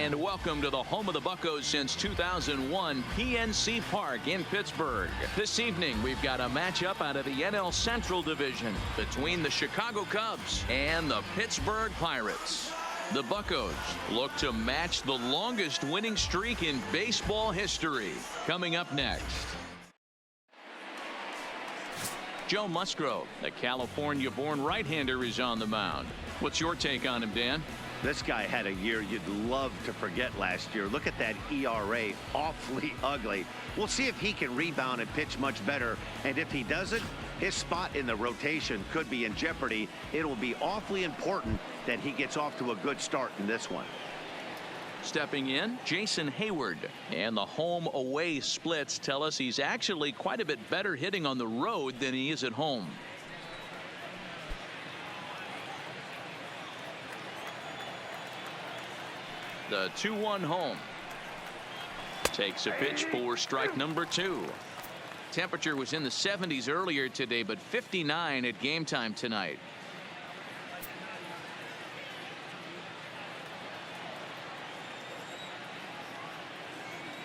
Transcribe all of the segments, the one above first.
And welcome to the home of the Buccos since 2001, PNC Park in Pittsburgh. This evening, we've got a matchup out of the NL Central Division between the Chicago Cubs and the Pittsburgh Pirates. The Buccos look to match the longest winning streak in baseball history. Coming up next, Joe Musgrove, the California-born right-hander, is on the mound. What's your take on him, Dan? This guy had a year you'd love to forget last year. Look at that ERA, awfully ugly. We'll see if he can rebound and pitch much better. And if he doesn't, his spot in the rotation could be in jeopardy. It will be awfully important that he gets off to a good start in this one. Stepping in, Jason Hayward. And the home-away splits tell us he's actually quite a bit better hitting on the road than he is at home. The 2-1 home. Takes a pitch for strike number 2. Temperature was in the 70s earlier today, but 59 at game time tonight.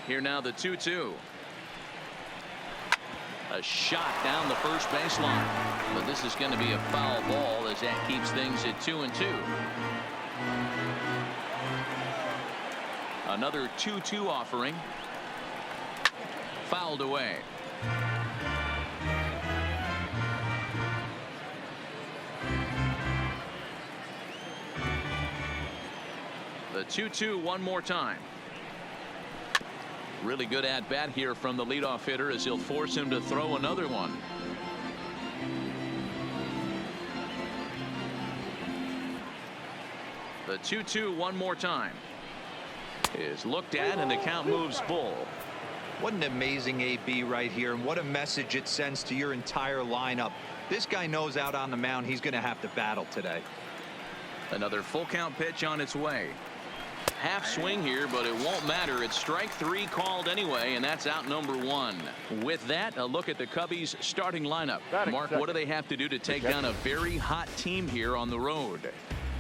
Here now the 2-2. A shot down the first baseline, but this is going to be a foul ball as that keeps things at 2-2. Another 2-2 offering. Fouled away. The 2-2 one more time. Really good at bat here from the leadoff hitter as he'll force him to throw another one. The 2-2 one more time. Is looked at and the count moves full. What an amazing AB right here, and what a message it sends to your entire lineup. This guy knows out on the mound he's going to have to battle today. Another full count pitch on its way. Half swing here, but it won't matter. It's strike 3 called anyway, and that's out number 1. With that, a look at the Cubbies starting lineup. Mark, what do they have to do to take down a very hot team here on the road?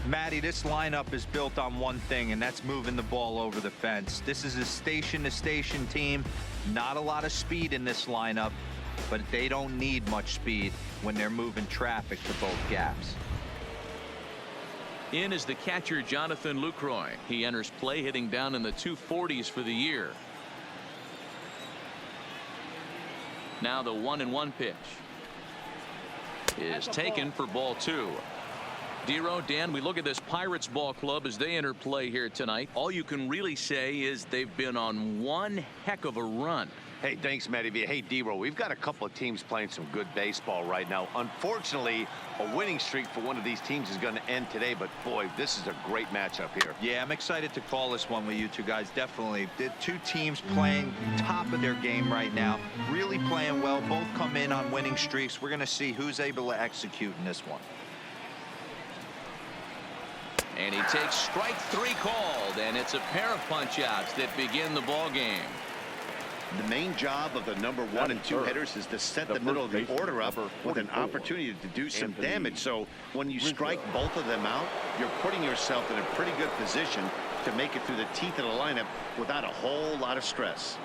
Matty, this lineup is built on one thing, and that's moving the ball over the fence. This is a station-to-station team. Not a lot of speed in this lineup, but they don't need much speed when they're moving traffic to both gaps. In is the catcher, Jonathan Lucroy. He enters play hitting down in the 240s for the year. Now the 1-1 pitch is taken for ball 2. Dero, Dan, we look at this Pirates ball club as they enter play here tonight. All you can really say is they've been on one heck of a run. Hey, thanks, Matty. Hey, Dero, we've got a couple of teams playing some good baseball right now. Unfortunately, a winning streak for one of these teams is going to end today, but boy, this is a great matchup here. Yeah, I'm excited to call this one with you two guys. Definitely. The two teams playing top of their game right now, really playing well. Both come in on winning streaks. We're going to see who's able to execute in this one. And he takes strike 3 called, and it's a pair of punch-outs that begin the ball game. The main job of the number 1 and 2 hitters is to set the middle of the order up with an opportunity to do some damage. So when you strike both of them out, you're putting yourself in a pretty good position to make it through the teeth of the lineup without a whole lot of stress.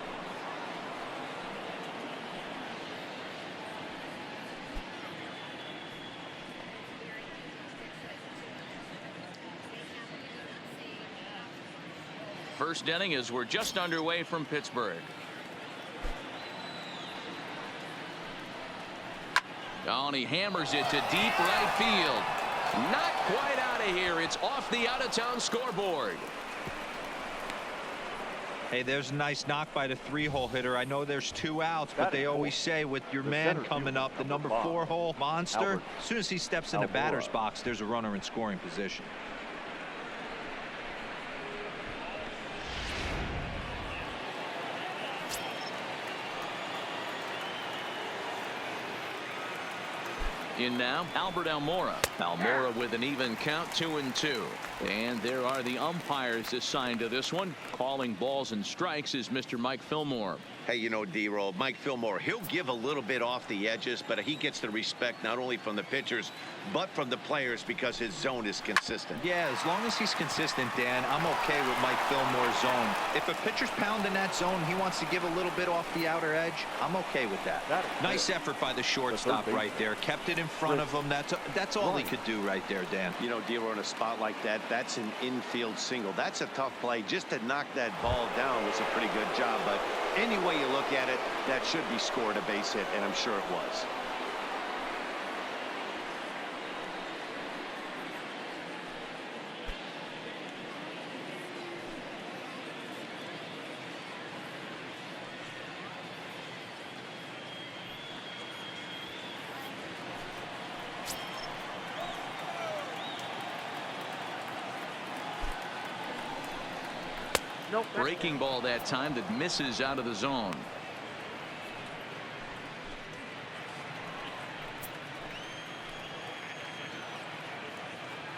First inning as we're just underway from Pittsburgh. Oh, and he hammers it to deep right field. Not quite out of here. It's off the out-of-town scoreboard. Hey, there's a nice knock by the 3-hole hitter. I know there's 2 outs, but they always say with your man coming up, the number 4-hole monster, as soon as he steps in the batter's box, there's a runner in scoring position. In now, Albert Almora. Almora with an even count, 2-2. And there are the umpires assigned to this one. Calling balls and strikes is Mr. Mike Fillmore. Hey, you know, D-Roll, Mike Fillmore, he'll give a little bit off the edges, but he gets the respect not only from the pitchers, but from the players because his zone is consistent. Yeah, as long as he's consistent, Dan, I'm okay with Mike Fillmore's zone. If a pitcher's pounding that zone, he wants to give a little bit off the outer edge, I'm okay with that. Nice effort by the shortstop right there. Kept it in front of him. That's all he could do right there, Dan. You know, D-Roll, in a spot like that, that's an infield single. That's a tough play. Just to knock that ball down was a pretty good job, but any way you look at it, that should be scored a base hit, and I'm sure it was. Nope. Breaking ball that time that misses out of the zone.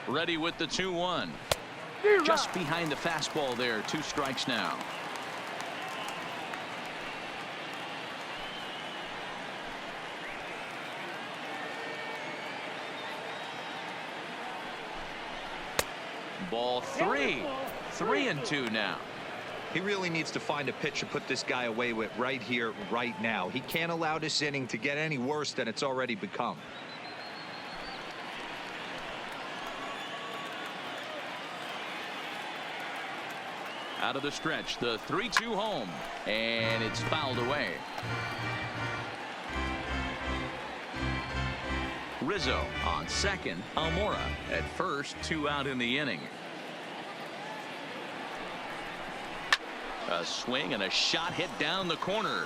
Ready with the 2-1. Just behind the fastball there. 2 strikes now. Ball 3. 3-2 now. He really needs to find a pitch to put this guy away with right here, right now. He can't allow this inning to get any worse than it's already become. Out of the stretch, the 3-2 home, and it's fouled away. Rizzo on second, Almora at first, 2 out in the inning. A swing and a shot hit down the corner.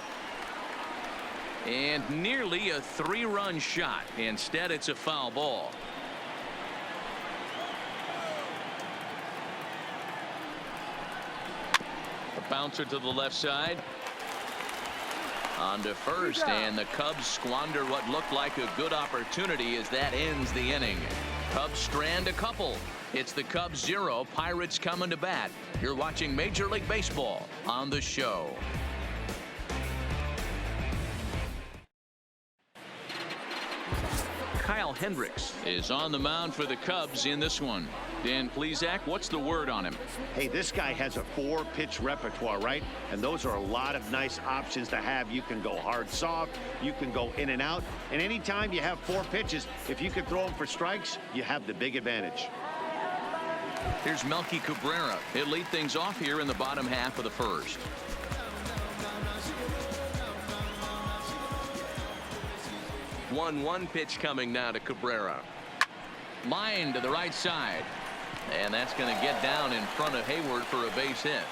And nearly a 3-run shot. Instead, it's a foul ball. A bouncer to the left side. On to first, and the Cubs squander what looked like a good opportunity as that ends the inning. Cubs strand a couple. It's the Cubs 0, Pirates coming to bat. You're watching Major League Baseball on the show. Kyle Hendricks is on the mound for the Cubs in this one. Dan Plesac, what's the word on him? Hey, this guy has a 4-pitch repertoire, right? And those are a lot of nice options to have. You can go hard, soft. You can go in and out. And anytime you have 4 pitches, if you can throw them for strikes, you have the big advantage. Here's Melky Cabrera. He'll lead things off here in the bottom half of the first. One pitch coming now to Cabrera. Line to the right side. And that's going to get down in front of Hayward for a base hit.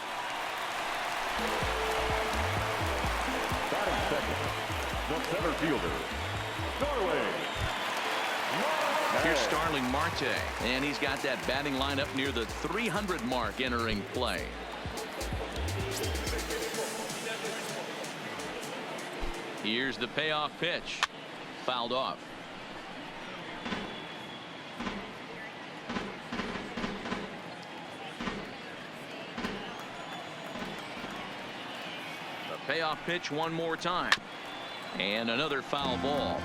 Batting second, the center fielder, Norway. Here's Starling Marte, and he's got that batting lineup near the 300 mark entering play. Here's the payoff pitch. Fouled off. The payoff pitch one more time. And another foul ball.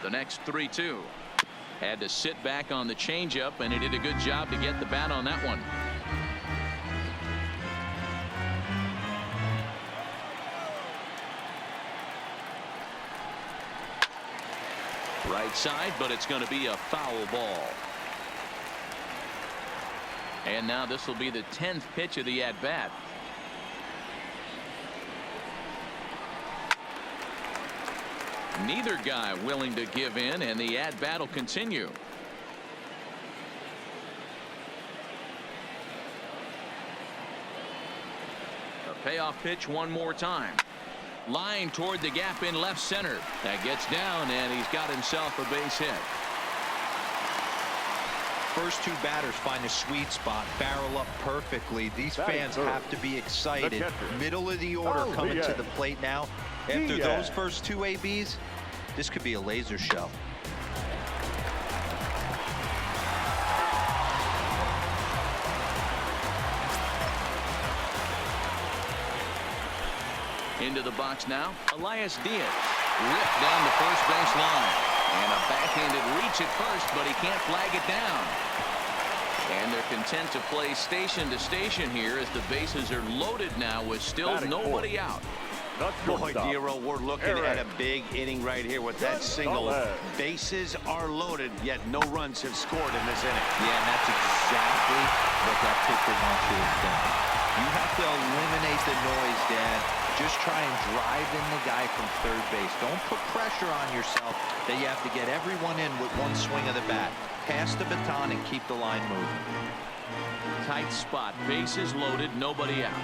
The next 3-2. Had to sit back on the changeup, and he did a good job to get the bat on that one. Right side, but it's going to be a foul ball. And now this will be the 10th pitch of the at-bat. Neither guy willing to give in, and the at-bat will continue. A payoff pitch one more time. Line toward the gap in left center. That gets down, and he's got himself a base hit. First 2 batters find a sweet spot, barrel up perfectly. These fans have to be excited. Middle of the order coming to the plate now. After those first 2 ABs, this could be a laser show. Into the box now, Elias Diaz. Ripped down the first base line. And a backhanded reach at first, but he can't flag it down. And they're content to play station to station here as the bases are loaded now with still nobody out. Boy, Dero, we're looking at a big inning right here with that single. Bases are loaded, yet no runs have scored in this inning. Yeah, and that's exactly what that pitcher wants you to think. You have to eliminate the noise, Dan. Just try and drive in the guy from third base. Don't put pressure on yourself that you have to get everyone in with one swing of the bat. Pass the baton and keep the line moving. Tight spot. Bases loaded. Nobody out.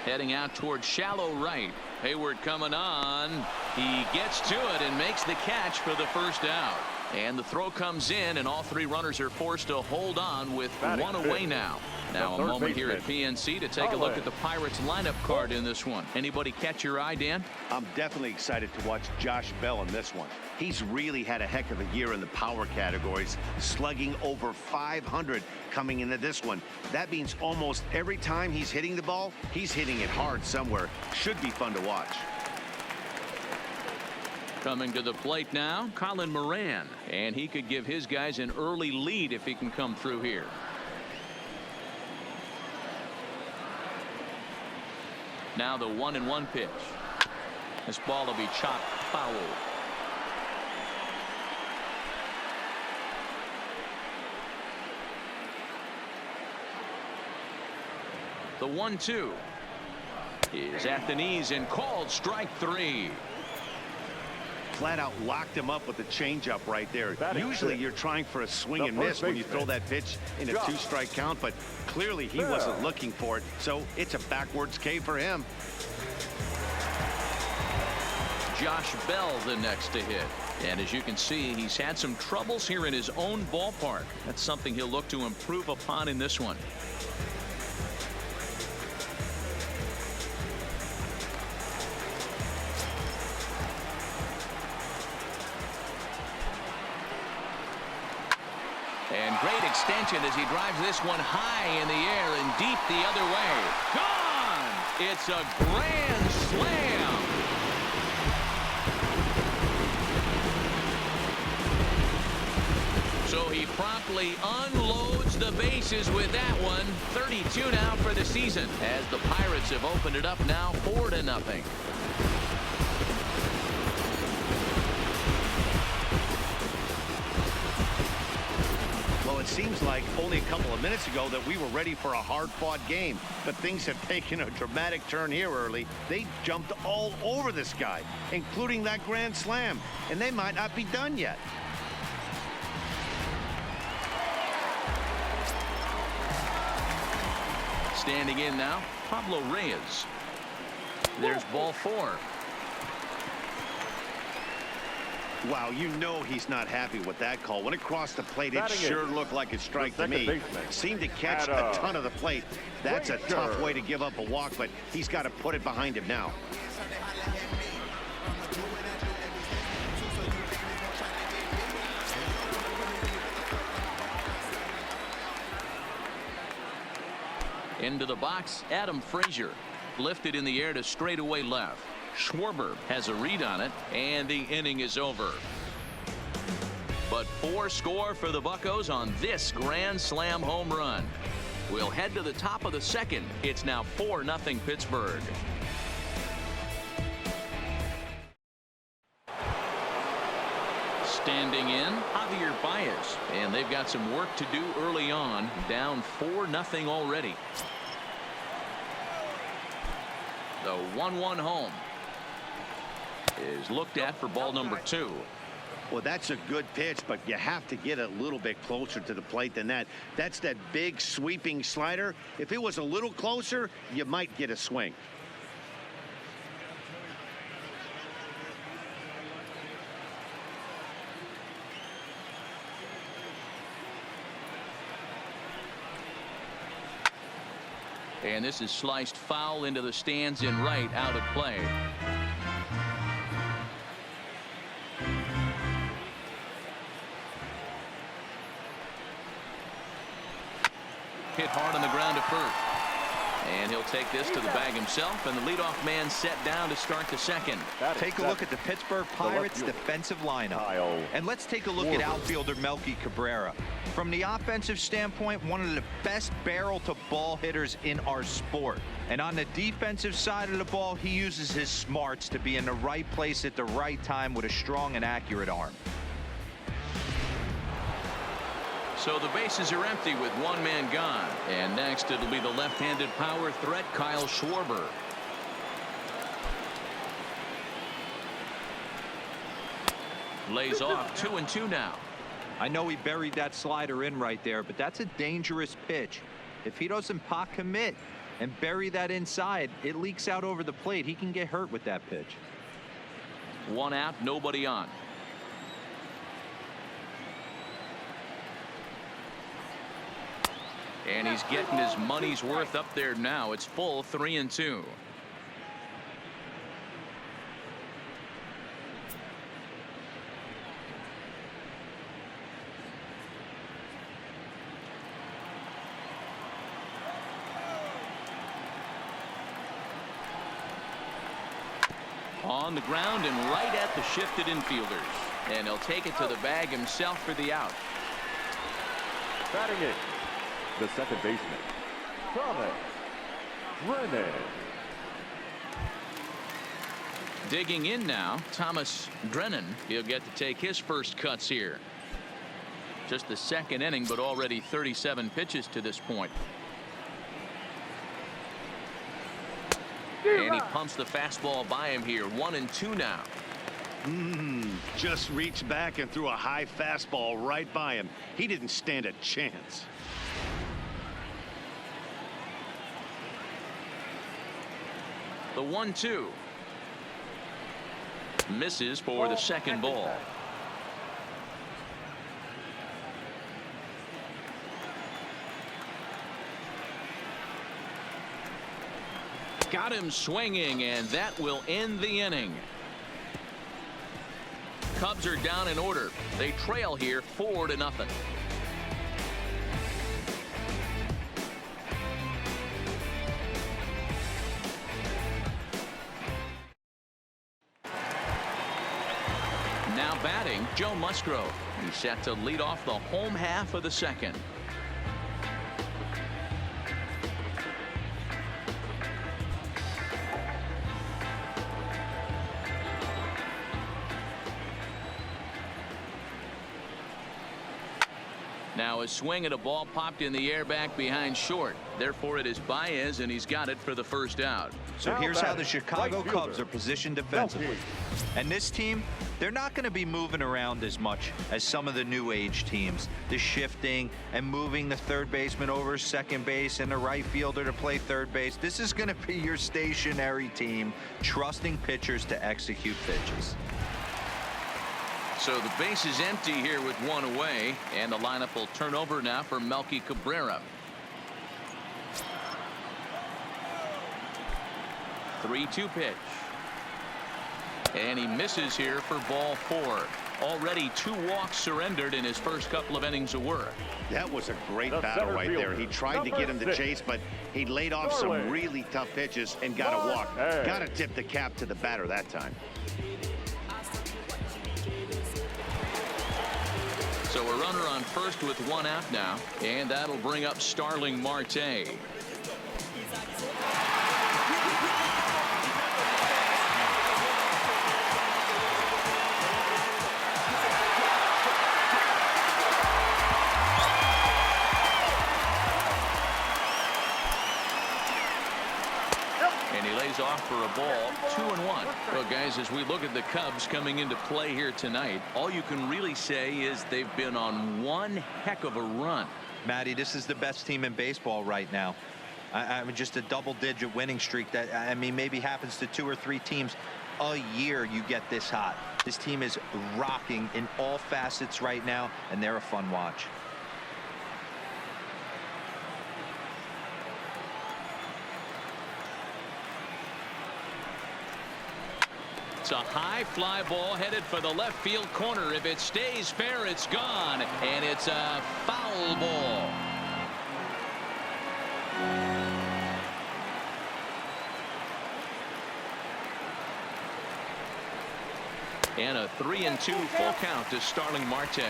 Heading out towards shallow right. Hayward coming on. He gets to it and makes the catch for the first out. And the throw comes in, and all three runners are forced to hold on with one away now. Now a moment here at PNC to take a look at the Pirates lineup card in this one. Anybody catch your eye, Dan? I'm definitely excited to watch Josh Bell in this one. He's really had a heck of a year in the power categories, slugging over 500 coming into this one. That means almost every time he's hitting the ball, he's hitting it hard somewhere. Should be fun to watch. Coming to the plate now, Colin Moran. And he could give his guys an early lead if he can come through here. Now the 1-1 pitch. This ball will be chopped foul. The 1-2 is at the knees and called strike 3. Flat out locked him up with the changeup right there. Usually you're trying for a swing and miss when you throw that pitch in a 2-strike count, but clearly he wasn't looking for it, so it's a backwards K for him. Josh Bell the next to hit. And as you can see, he's had some troubles here in his own ballpark. That's something he'll look to improve upon in this one. And great extension as he drives this one high in the air and deep the other way. Gone! It's a grand slam. So he promptly unloads the bases with that one. 32 now for the season as the Pirates have opened it up now 4-0. It seems like only a couple of minutes ago that we were ready for a hard-fought game, but things have taken a dramatic turn here early. They jumped all over this guy, including that grand slam, and they might not be done yet. Standing in now, Pablo Reyes. There's ball 4. Wow, you know he's not happy with that call. When it crossed the plate, it sure looked like a strike to me. Seemed to catch a ton of the plate. That's a tough way to give up a walk, but he's got to put it behind him now. Into the box, Adam Frazier. Lifted in the air to straightaway left. Schwarber has a read on it, and the inning is over. But 4 score for the Buccos on this grand slam home run. We'll head to the top of the second. It's now 4-0 Pittsburgh. Standing in, Javier Baez. And they've got some work to do early on. Down 4-0 already. The 1-1 home is looked at for ball number 2. Well, that's a good pitch, but you have to get a little bit closer to the plate than that. That's that big sweeping slider. If it was a little closer, you might get a swing. And this is sliced foul into the stands in right, out of play. Hit hard on the ground to first. And he'll take this to the bag himself, and the leadoff man set down to start the second. Take a look at the Pittsburgh Pirates defensive lineup. And let's take a look at outfielder Melky Cabrera. From the offensive standpoint, one of the best barrel-to-ball hitters in our sport. And on the defensive side of the ball, he uses his smarts to be in the right place at the right time with a strong and accurate arm. So the bases are empty with one man gone. And next it'll be the left-handed power threat, Kyle Schwarber. Lays off 2-2 now. I know he buried that slider in right there, but that's a dangerous pitch. If he doesn't pot commit and bury that inside, it leaks out over the plate. He can get hurt with that pitch. One out, nobody on. And he's getting his money's worth up there now. It's full 3-2. On the ground and right at the shifted infielders. And he'll take it to the bag himself for the out. Batting it, the second baseman, Thomas Brennan. Digging in now, Thomas Brennan. He'll get to take his first cuts here. Just the second inning, but already 37 pitches to this point. And he pumps the fastball by him here. 1-2 now. Just reached back and threw a high fastball right by him. He didn't stand a chance. The 1-2. Misses for the second ball. Got him swinging, and that will end the inning. Cubs are down in order. They trail here 4-0. Now batting, Joe Musgrove. He's set to lead off the home half of the second. Now a swing at a ball popped in the air back behind short. Therefore it is Baez, and he's got it for the first out. So here's how the Chicago Cubs are positioned defensively. And this team, they're not going to be moving around as much as some of the new age teams. The shifting and moving the third baseman over second base and the right fielder to play third base. This is going to be your stationary team, trusting pitchers to execute pitches. So the base is empty here with one away, and the lineup will turn over now for Melky Cabrera. 3-2 pitch. And he misses here for ball 4. Already 2 walks surrendered in his first couple of innings of work. That was a great battle right there. He tried to get him to chase, but he laid off some really tough pitches and got a walk. Got to tip the cap to the batter that time. So a runner on first with one out now, and that'll bring up Starling Marte. And he lays off for a ball. 2-1. Well, guys, as we look at the Cubs coming into play here tonight, all you can really say is they've been on one heck of a run. Matty, this is the best team in baseball right now. I mean, just a double-digit winning streak that, I mean, maybe happens to 2 or 3 teams a year. You get this hot. This team is rocking in all facets right now, and they're a fun watch. It's a high fly ball headed for the left field corner. If it stays fair, it's gone, and it's a foul ball. And a 3-2 full count to Starling Marte.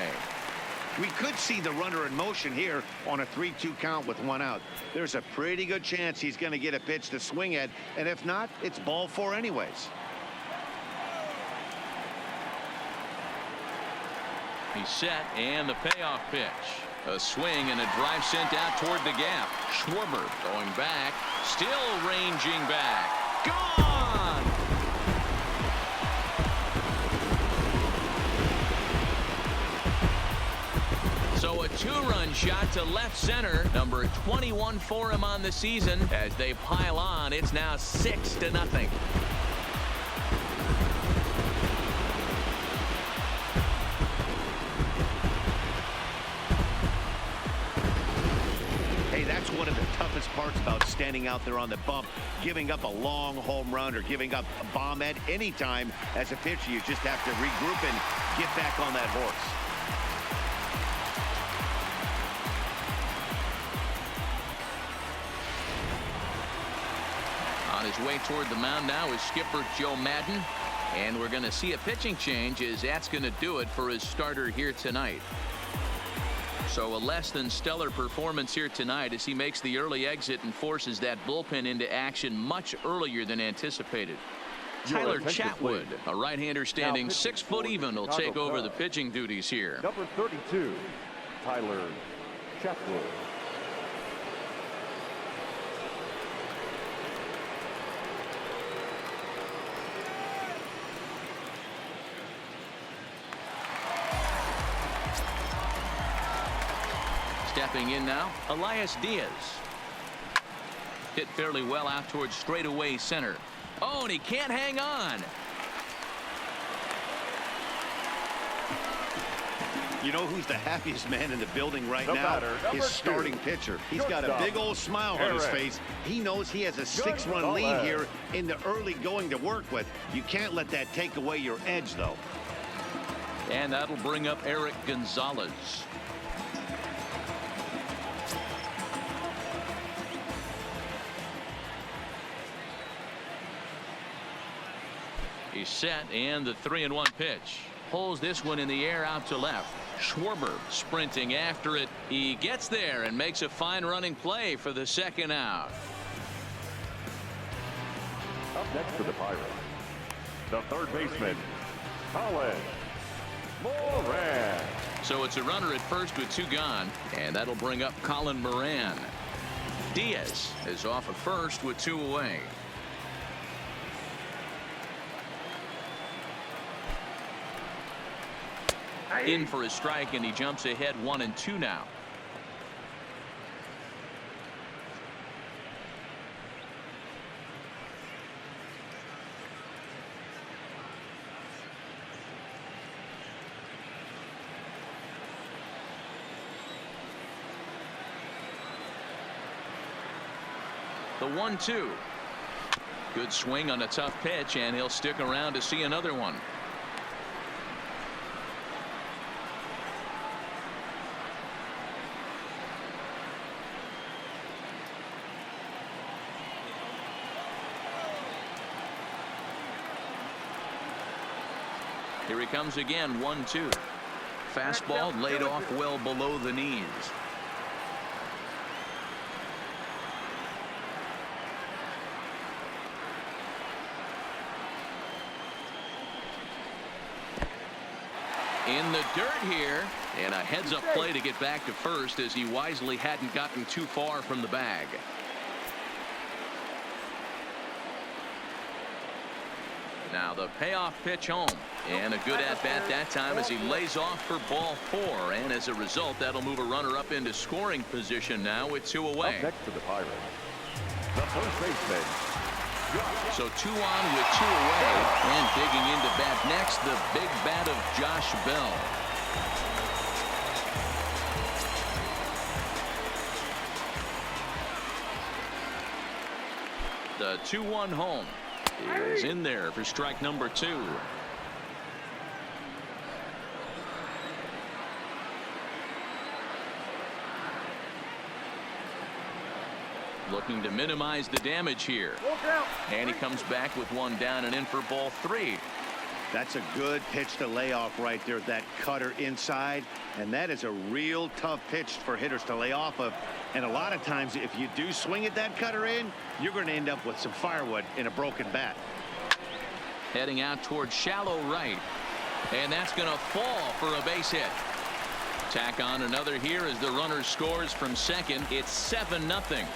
We could see the runner in motion here on a 3-2 count with 1 out. There's a pretty good chance he's going to get a pitch to swing at, and if not, it's ball 4 anyways. He's set, and the payoff pitch. A swing and a drive sent out toward the gap. Schwarber going back, still ranging back. Gone! So a 2-run shot to left center. Number 21 for him on the season. As they pile on, it's now 6-0. That's one of the toughest parts about standing out there on the bump. Giving up a long home run or giving up a bomb at any time as a pitcher. You just have to regroup and get back on that horse. On his way toward the mound now is skipper Joe Madden. And we're going to see a pitching change as that's going to do it for his starter here tonight. So a less than stellar performance here tonight as he makes the early exit and forces that bullpen into action much earlier than anticipated. Tyler Chatwood, a right-hander standing 6 foot even, will take over the pitching duties here. Number 32, Tyler Chatwood. Stepping in now, Elias Diaz. Hit fairly well out towards straightaway center. Oh, and he can't hang on. You know who's the happiest man in the building right now? His starting pitcher. He's got a big old smile on his face. He knows he has a 6-run lead here in the early going to work with. You can't let that take away your edge, though. And that'll bring up Eric Gonzalez. He's set, and the 3-1 pitch. Pulls this one in the air out to left. Schwarber sprinting after it. He gets there and makes a fine running play for the second out. Up next for the Pirates, the third baseman, Colin Moran. So it's a runner at first with 2 gone, and that'll bring up Colin Moran. Diaz is off at first with 2 away. In for a strike, and he jumps ahead 1-2 now. The 1-2. Good swing on a tough pitch, and he'll stick around to see another one. Here he comes again, 1-2. Fastball laid off well below the knees. In the dirt here, and a heads-up play to get back to first as he wisely hadn't gotten too far from the bag. Now the payoff pitch home, and a good at-bat that time as he lays off for ball 4, and as a result that'll move a runner up into scoring position now with 2 away. Up next to the Pirates, the first baseman. So 2 on with 2 away, and digging into bat next, the big bat of Josh Bell. The 2-1 home is in there for strike number 2. Looking to minimize the damage here. And he comes back with 1 down and in for ball 3. That's a good pitch to lay off right there. That cutter inside. And that is a real tough pitch for hitters to lay off of. And a lot of times, if you do swing at that cutter in, you're going to end up with some firewood in a broken bat. Heading out towards shallow right. And that's going to fall for a base hit. Tack on another here as the runner scores from second. It's 7-0.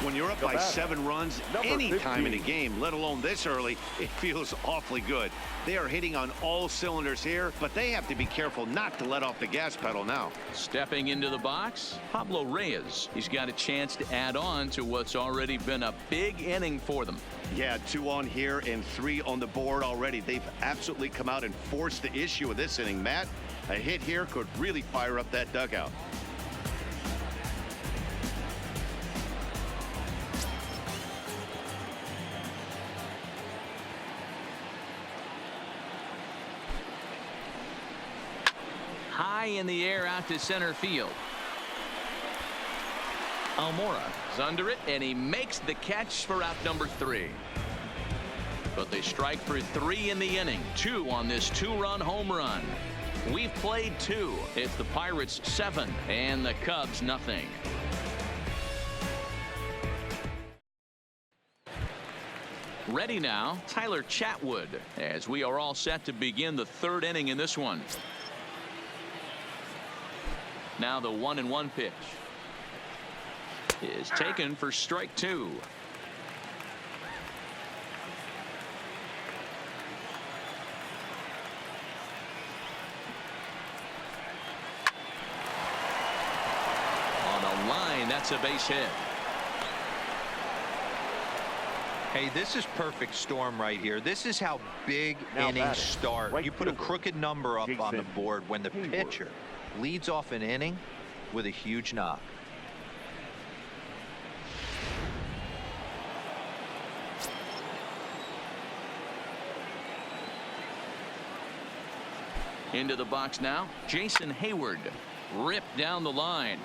When you're up by 7 runs any time in a game, let alone this early, it feels awfully good. They are hitting on all cylinders here, but they have to be careful not to let off the gas pedal now. Stepping into the box, Pablo Reyes. He's got a chance to add on to what's already been a big inning for them. Yeah, 2 on here and 3 on the board already. They've absolutely come out and forced the issue of this inning, Matt. A hit here could really fire up that dugout. High in the air out to center field. Almora is under it, and he makes the catch for out number 3. But they strike for 3 in the inning. 2 on this 2-run home run. We've played 2. It's the Pirates 7 and the Cubs nothing. Ready now, Tyler Chatwood, as we are all set to begin the 3rd inning in this one. Now the 1-1 pitch is taken for strike 2. On the line, that's a base hit. Hey, this is perfect storm right here. This is how big innings start. You put a crooked number up on the board when the pitcher leads off an inning with a huge knock. Into the box now, Jason Hayward. Ripped down the line.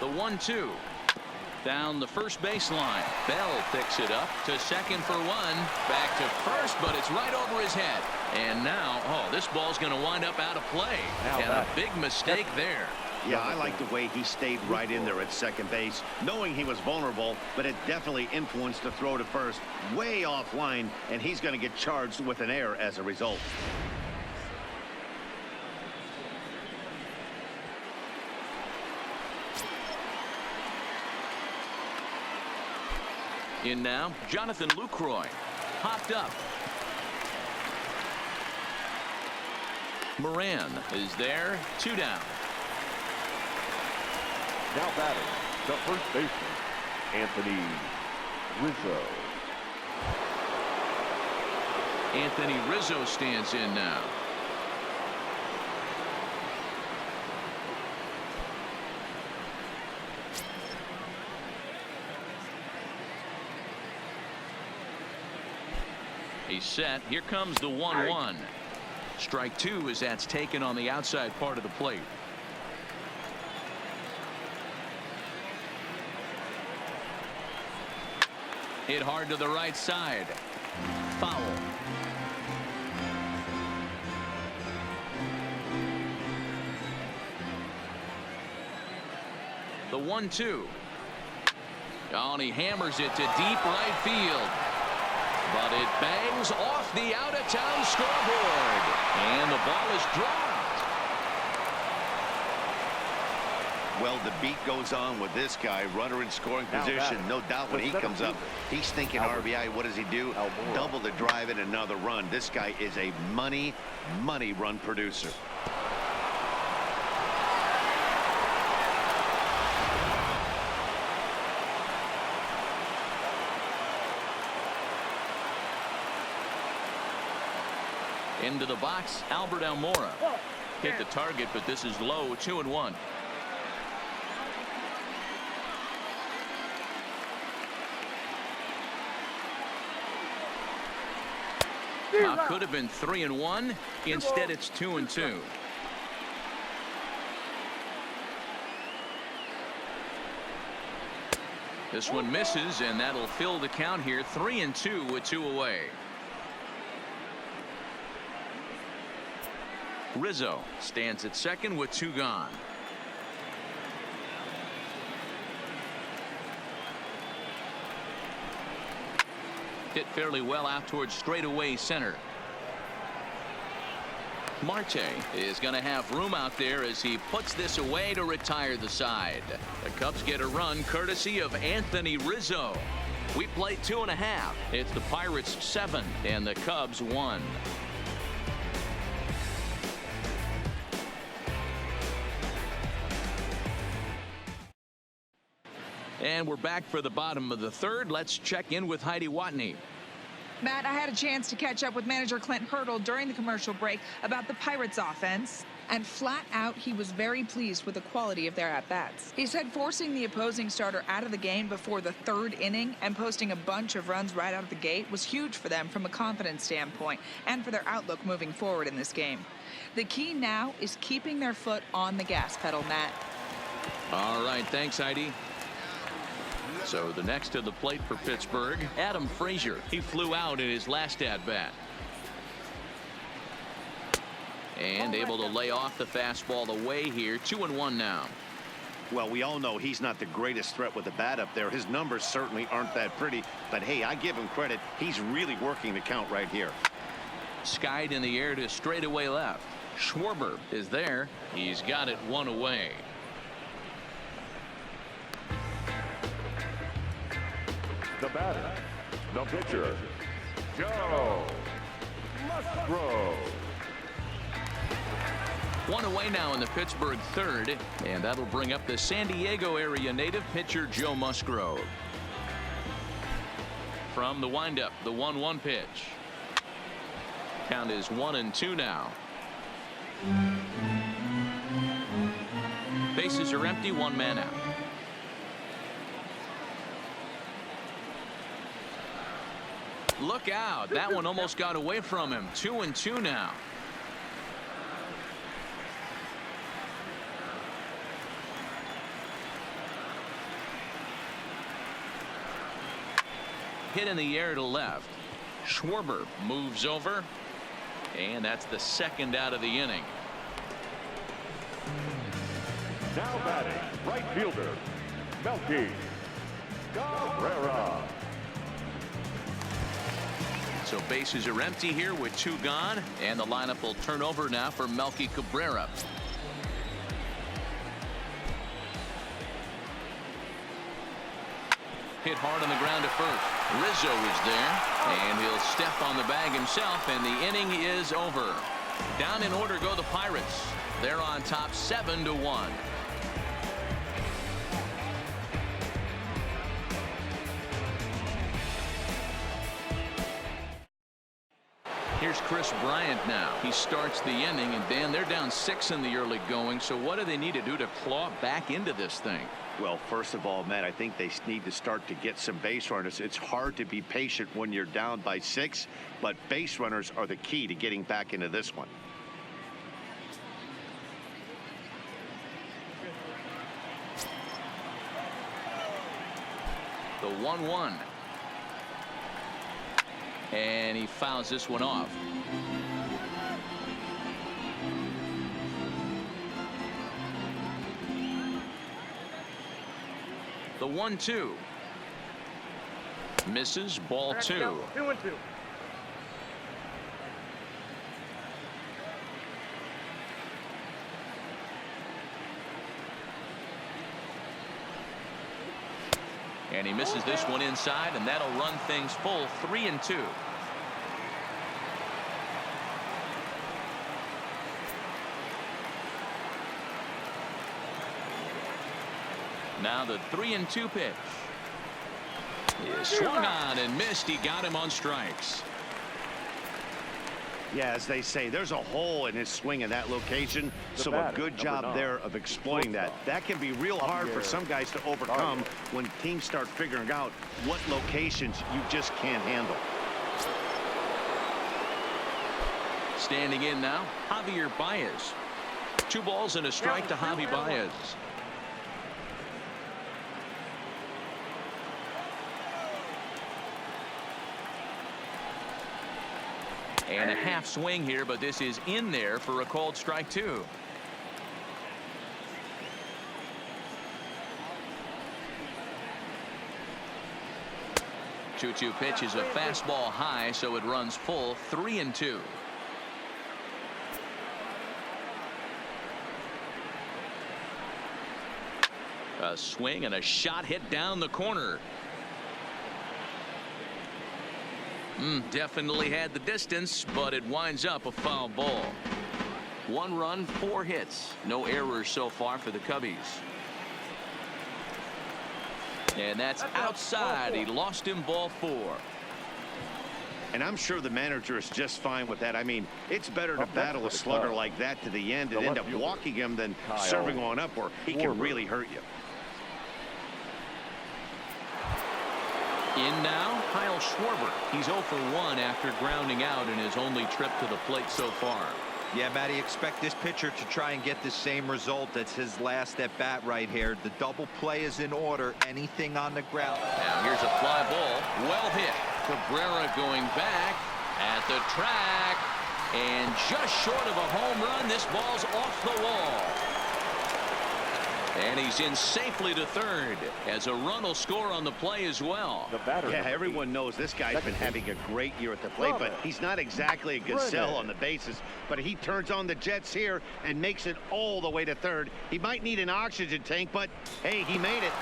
The 1-2. Down the first baseline. Bell picks it up to second for 1. Back to first, but it's right over his head. And now, this ball's going to wind up out of play. And a big mistake there. Yeah, I like the way he stayed right in there at second base, knowing he was vulnerable, but it definitely influenced the throw to first. Way offline, and he's going to get charged with an error as a result. In now, Jonathan Lucroy. Popped up. Moran is there. 2 down. Now batting, the first baseman, Anthony Rizzo. Anthony Rizzo stands in now. He's set. Here comes the 1-1. Strike 2 as that's taken on the outside part of the plate. Hit hard to the right side. Foul. The 1-2. Oh, and he hammers it to deep right field. But it bangs off the out-of-town scoreboard. And the ball is dropped. Well, the beat goes on with this guy, runner in scoring position. No doubt when he comes up, he's thinking RBI. What does he do? Double the drive and another run. This guy is a money run producer. Into the box, Albert Almora. Hit the target, but this is low. 2-1. Could have been 3-1. Instead, it's 2-2. This one misses, and that'll fill the count here. 3-2 with 2 away. Rizzo stands at second with 2 gone. Hit fairly well out towards straightaway center. Marte is going to have room out there as he puts this away to retire the side. The Cubs get a run courtesy of Anthony Rizzo. We played 2.5. It's the Pirates 7 and the Cubs 1. And we're back for the bottom of the third. Let's check in with Heidi Watney. Matt, I had a chance to catch up with manager Clint Hurdle during the commercial break about the Pirates offense, and flat out he was very pleased with the quality of their at-bats. He said forcing the opposing starter out of the game before the 3rd inning and posting a bunch of runs right out of the gate was huge for them from a confidence standpoint and for their outlook moving forward in this game. The key now is keeping their foot on the gas pedal, Matt. All right, thanks, Heidi. So the next to the plate for Pittsburgh, Adam Frazier. He flew out in his last at-bat. And able to lay off the fastball away here. 2-1 now. Well, we all know he's not the greatest threat with the bat up there. His numbers certainly aren't that pretty. But, hey, I give him credit. He's really working the count right here. Skied in the air to straightaway left. Schwarber is there. He's got it 1 away. The batter, the pitcher, Joe Musgrove. 1 away now in the Pittsburgh 3rd, and that'll bring up the San Diego area native pitcher Joe Musgrove. From the windup, the 1-1 pitch. Count is 1-2 now. Bases are empty, 1 man out. Look out. That one almost got away from him. 2-2 now. Hit in the air to left. Schwarber moves over, and that's the 2nd out of the inning. Now batting, right fielder, Melky Cabrera. So bases are empty here with 2 gone, and the lineup will turn over now for Melky Cabrera. Hit hard on the ground to first. Rizzo is there, and he'll step on the bag himself, and the inning is over. Down in order go the Pirates. They're on top 7-1. Here's Chris Bryant now. He starts the inning, and Dan, they're down 6 in the early going. So what do they need to do to claw back into this thing? Well, first of all, Matt, I think they need to start to get some base runners. It's hard to be patient when you're down by 6, but base runners are the key to getting back into this one. The 1-1. And he fouls this one off. The 1-2. Misses, ball 2. 2-2. And he misses this one inside, and that'll run things full. 3-2. Now the 3-2 pitch. He swung on and missed. He got him on strikes. Yeah, as they say, there's a hole in his swing in that location. So a good job there of exploiting that. That can be real hard for some guys to overcome when teams start figuring out what locations you just can't handle. Standing in now, Javier Baez. 2 balls and a strike to Javi Baez. And a half swing here, but this is in there for a called strike 2. Two pitch is a fastball high, so it runs full, 3-2. A swing and a shot hit down the corner. Definitely had the distance, but it winds up a foul ball. 1 run, 4 hits. No errors so far for the Cubbies. And that's outside. He lost him, ball 4. And I'm sure the manager is just fine with that. I mean, it's better to battle a slugger like that to the end and end up walking him than serving on up where he can really hurt you. In now, Kyle Schwarber. He's 0 for 1 after grounding out in his only trip to the plate so far. Yeah, Matty, expect this pitcher to try and get the same result. That's his last at bat right here. The double play is in order. Anything on the ground. Now here's a fly ball. Well hit. Cabrera going back at the track. And just short of a home run, this ball's off the wall. And he's in safely to third as a run will score on the play as well. Yeah, everyone knows this guy's been having a great year at the plate, but he's not exactly a gazelle on the bases. But he turns on the Jets here and makes it all the way to third. He might need an oxygen tank, but hey, he made it.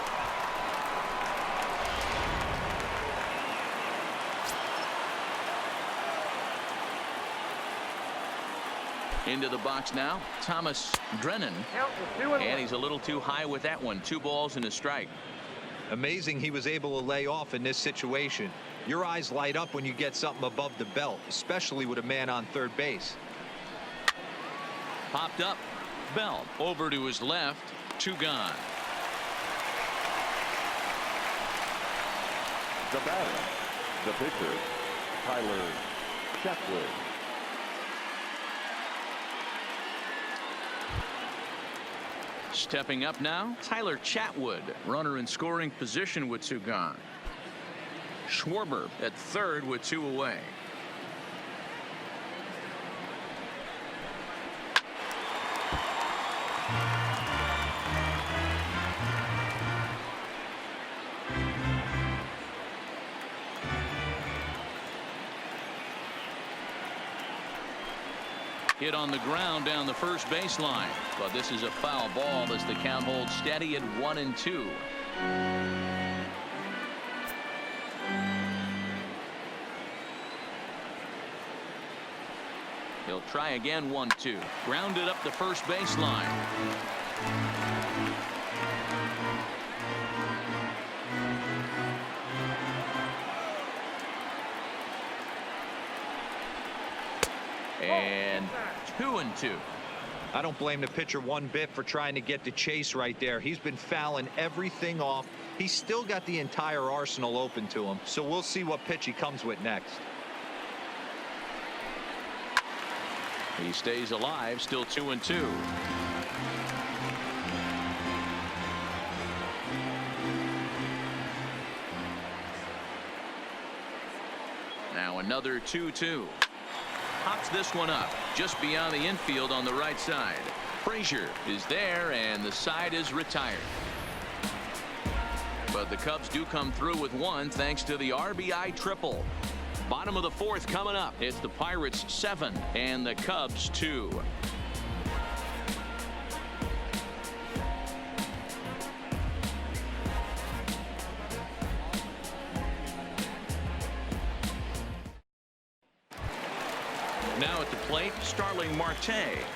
Into the box now, Thomas Drennan, and he's a little too high with that one. 2 balls and a strike. Amazing he was able to lay off in this situation. Your eyes light up when you get something above the belt, especially with a man on third base. Popped up. Bell over to his left. 2 gone. The batter, the pitcher, Tyler Chatwood. Stepping up now, Tyler Chatwood, runner in scoring position with 2 gone. Schwarber at third with 2 away. Hit on the ground down the first baseline, but this is a foul ball as the count holds steady at 1-2. He'll try again. 1-2. Grounded up the first baseline. And 2-2. I don't blame the pitcher one bit for trying to get the chase right there. He's been fouling everything off. He's still got the entire arsenal open to him, so we'll see what pitch he comes with next. He stays alive, still 2-2. Now another 2-2. Pops this one up just beyond the infield on the right side. Frazier is there, and the side is retired. But the Cubs do come through with 1 thanks to the RBI triple. Bottom of the 4th coming up. It's the Pirates 7 and the Cubs 2. Now at the plate, Starling Marte.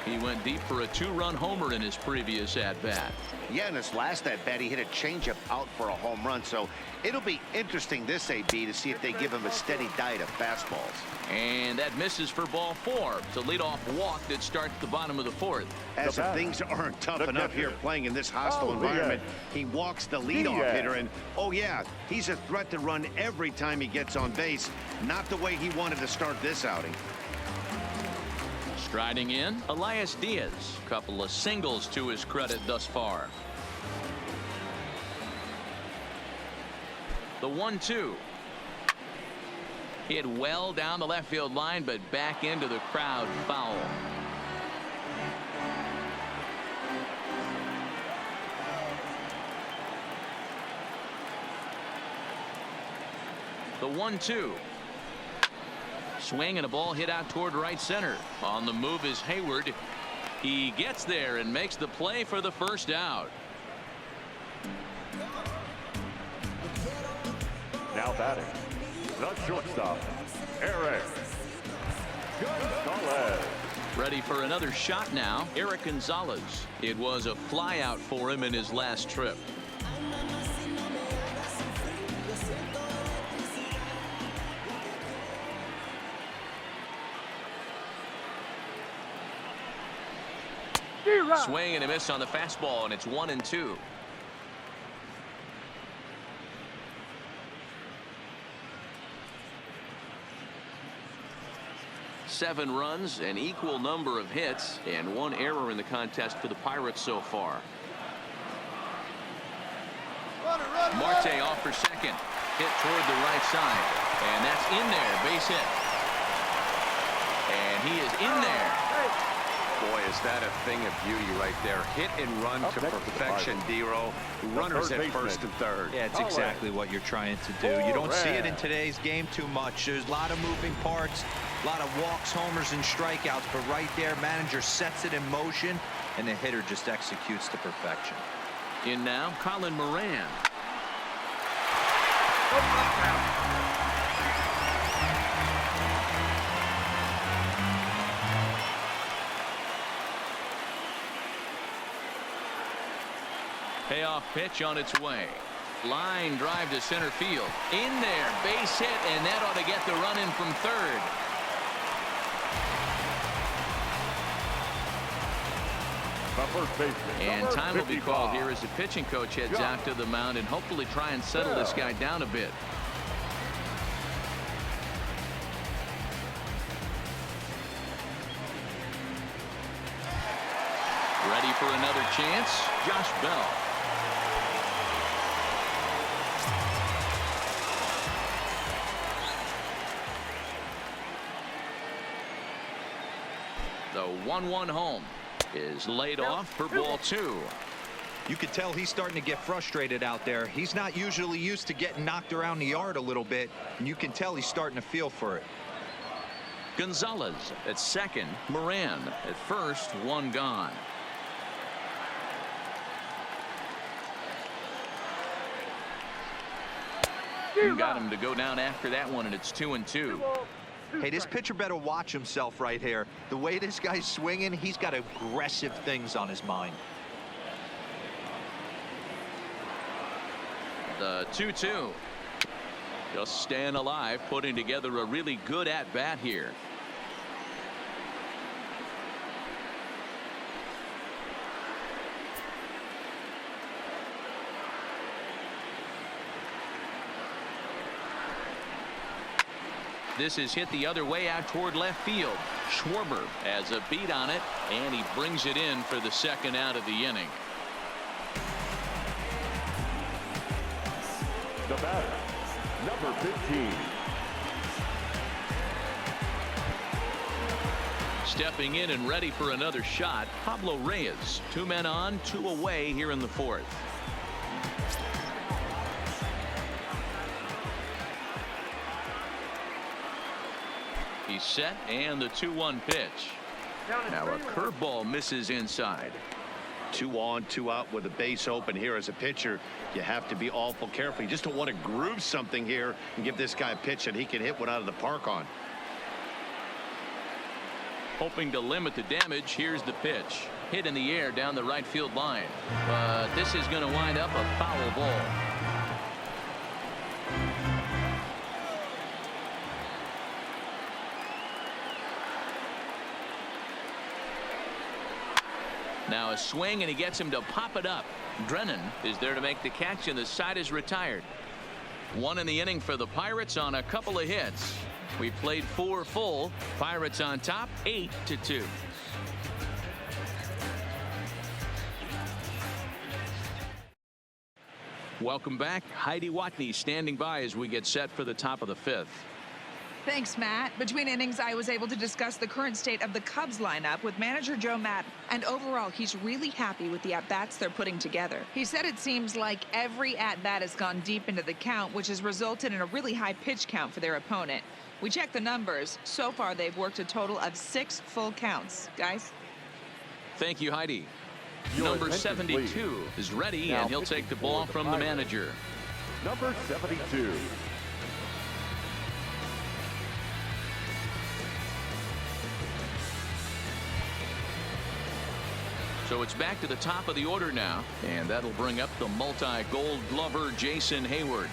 He went deep for a 2-run homer in his previous at-bat. Yeah, in his last at-bat, he hit a changeup out for a home run, so it'll be interesting this AB to see if they give him a steady diet of fastballs. And that misses for ball 4. It's a leadoff walk that starts the bottom of the 4th. As if things aren't tough enough here playing in this hostile environment, he walks the leadoff hitter, and oh yeah, he's a threat to run every time he gets on base. Not the way he wanted to start this outing. Striding in, Elias Diaz. Couple of singles to his credit thus far. The 1-2. Hit well down the left field line, but back into the crowd. Foul. The 1-2. Swing and a ball hit out toward right center. On the move is Hayward. He gets there and makes the play for the first out. Now batting, the shortstop, Eric Gonzalez. Ready for another shot now. Eric Gonzalez. It was a flyout for him in his last trip. Swing and a miss on the fastball, and it's 1-2. Seven runs, an equal number of hits, and one error in the contest for the Pirates so far. Marte off for second. Hit toward the right side. And that's in there. Base hit. And he is in there. Boy, is that a thing of beauty right there. Hit and run to perfection, Dero. Runners at first and third. Yeah, it's exactly what you're trying to do. You don't see it in today's game too much. There's a lot of moving parts, a lot of walks, homers, and strikeouts. But right there, manager sets it in motion, and the hitter just executes to perfection. In now, Colin Moran. Payoff pitch on its way. Line drive to center field. In there, base hit, and that ought to get the run in from third. And time will be called here as the pitching coach heads out to the mound and hopefully try and settle this guy down a bit. Ready for another chance, Josh Bell. The 1-1 home is laid off for ball 2. You could tell he's starting to get frustrated out there. He's not usually used to getting knocked around the yard a little bit, and you can tell he's starting to feel for it. Gonzalez at second, Moran at first, one gone. Got him to go down after that one, and it's 2-2. Hey, this pitcher better watch himself right here. The way this guy's swinging, he's got aggressive things on his mind. The 2-2. Just staying alive, putting together a really good at-bat here. This is hit the other way out toward left field. Schwarber has a beat on it, and he brings it in for the second out of the inning. The batter, number 15. Stepping in and ready for another shot, Pablo Reyes. 2 men on, 2 away here in the fourth. He's set, and the 2-1 pitch. Now a curveball misses inside. 2 on, 2 out with a base open here. As a pitcher, you have to be awful careful. You just don't want to groove something here and give this guy a pitch that he can hit one out of the park on. Hoping to limit the damage, here's the pitch. Hit in the air down the right field line. But this is going to wind up a foul ball. Now a swing, and he gets him to pop it up. Drennan is there to make the catch, and the side is retired. 1 in the inning for the Pirates on a couple of hits. We played 4 full. Pirates on top, 8-2. Welcome back. Heidi Watney standing by as we get set for the top of the 5th. Thanks, Matt. Between innings, I was able to discuss the current state of the Cubs lineup with manager Joe Maddon. And overall, he's really happy with the at-bats they're putting together. He said it seems like every at-bat has gone deep into the count, which has resulted in a really high pitch count for their opponent. We checked the numbers. So far, they've worked a total of 6 full counts. Guys? Thank you, Heidi. Your Number attention, 72 please. is ready, Now and he'll take the ball from the Pirates. manager. Number 72. So it's back to the top of the order now, and that'll bring up the multi-gold glover Jason Hayward.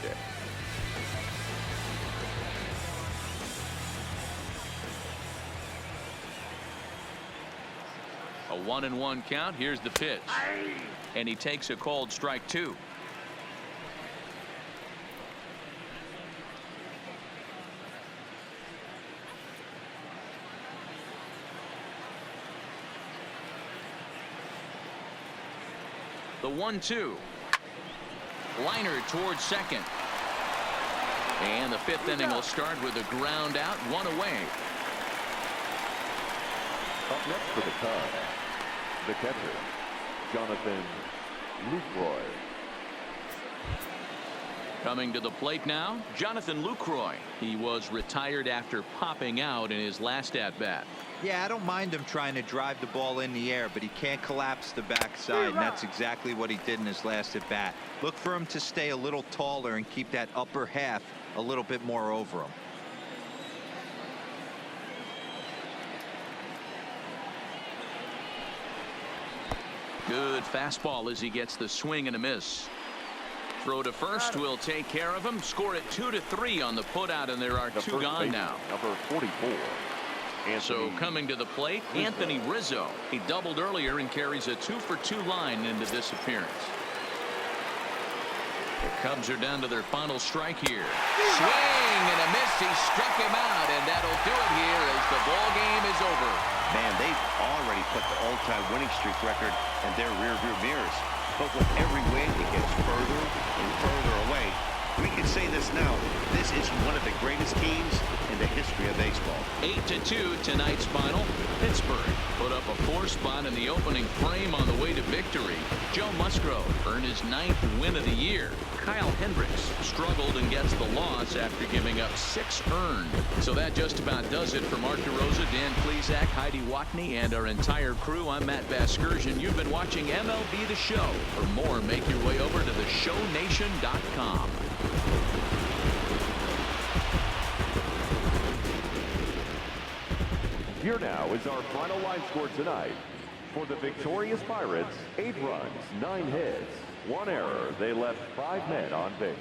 A 1-1 count. Here's the pitch, and he takes a called strike 2. The 1-2. Liner towards second. And the 5th inning will start with a ground out, 1 away. Up next for the Cubs, the catcher, Jonathan Lucroy. Coming to the plate now, Jonathan Lucroy. He was retired after popping out in his last at-bat. Yeah, I don't mind him trying to drive the ball in the air, but he can't collapse the backside, and that's exactly what he did in his last at-bat. Look for him to stay a little taller and keep that upper half a little bit more over him. Good fastball as he gets the swing and a miss. Throw to first will take care of him. Score it 2-3 on the putout, and there are The 2 first gone baseman, now. Number 44. So Anthony coming to the plate, Rizzo. Anthony Rizzo. He doubled earlier and carries a 2-for-2 line into this appearance. The Cubs are down to their final strike here. Swing and a miss. He struck him out, and that'll do it here as the ball game is over. Man, they've already put the all-time winning streak record in their rearview mirrors. But with every win, it gets further and further away. We can say this now. This is one of the greatest teams in the history of baseball. 8-2 tonight's final. Pittsburgh put up a 4 spot in the opening frame on the way to victory. Joe Musgrove earned his 9th win of the year. Kyle Hendricks struggled and gets the loss after giving up 6 earned. So that just about does it for Mark DeRosa, Dan Plesac, Heidi Watney, and our entire crew. I'm Matt Vasgersian. You've been watching MLB The Show. For more, make your way over to theshownation.com. Here now is our final line score tonight. For the victorious Pirates, 8 runs, 9 hits, 1 error. They left 5 men on base.